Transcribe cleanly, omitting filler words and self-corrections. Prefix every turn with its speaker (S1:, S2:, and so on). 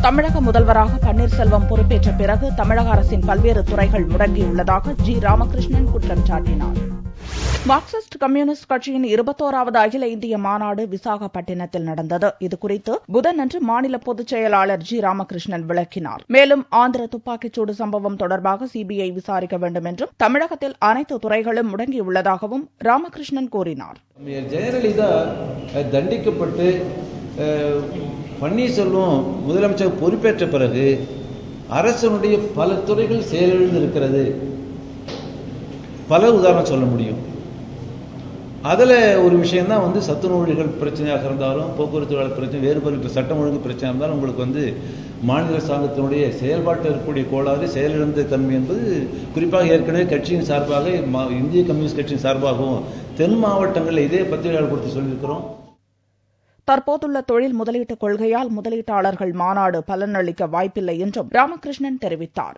S1: தமிழக முதல்வராக பன்னீர்செல்வம் பொறுப்பேற்ற பிறகு தமிழக அரசின் பல்வேறு துறைகள் முடங்கியுள்ளதாக ஜி. ராமகிருஷ்ணன் குற்றம் சாட்டினார். மார்க்சிஸ்ட் கம்யூனிஸ்ட் கட்சியின் 21வது அகில இந்திய மாநாடு விசாகப்பட்டினத்தில் நடந்தது. இதுகுறித்து புதனன்று மாநில பொதுச் செயலாளர் ஜி. ராமகிருஷ்ணன் விளக்கினார். மேலும் ஆந்திர துப்பாக்கிச்சூடு சம்பவம் தொடர்பாக சிபிஐ விசாரிக்க வேண்டும் என்றும் தமிழகத்தில் அனைத்து துறைகளும் முடங்கியுள்ளதாகவும் ராமகிருஷ்ணன் கூறினார்.
S2: ஜெயலலிதா தண்டிக்கப்பட்டு பன்னீர்செல்வம் முதலமைச்சர் பொறுப்பேற்ற பிறகு அரசனுடைய பல துறைகள் செயலிழந்திருக்கிறது. பல உதாரணம் சொல்ல முடியும். அதில் ஒரு விஷயம்தான் சத்துணவுகள் பிரச்சனையாக இருந்தாலும், போக்குவரத்து பிரச்சனை, வேறுபட்ட சட்டம் ஒழுங்கு பிரச்சனை இருந்தாலும் உங்களுக்கு மாநில அரசாங்கத்தினுடைய செயல்பாட்டில் இருக்கக்கூடிய கோளாறு, செயலிழந்த தன்மை என்பது குறிப்பாக ஏற்கனவே கட்சியின் சார்பாக, இந்திய கம்யூனிஸ்ட் கட்சியின் சார்பாகவும் தென் மாவட்டங்களில் இதே பத்திரிகையாளர் கொடுத்து சொல்லியிருக்கிறோம்.
S1: தற்போதுள்ள தொழில் முதலீட்டு கொள்கையால் முதலீட்டாளர்கள் மாநாடு பலனளிக்க வாய்ப்பில்லை என்றும் ராமகிருஷ்ணன் தெரிவித்தார்.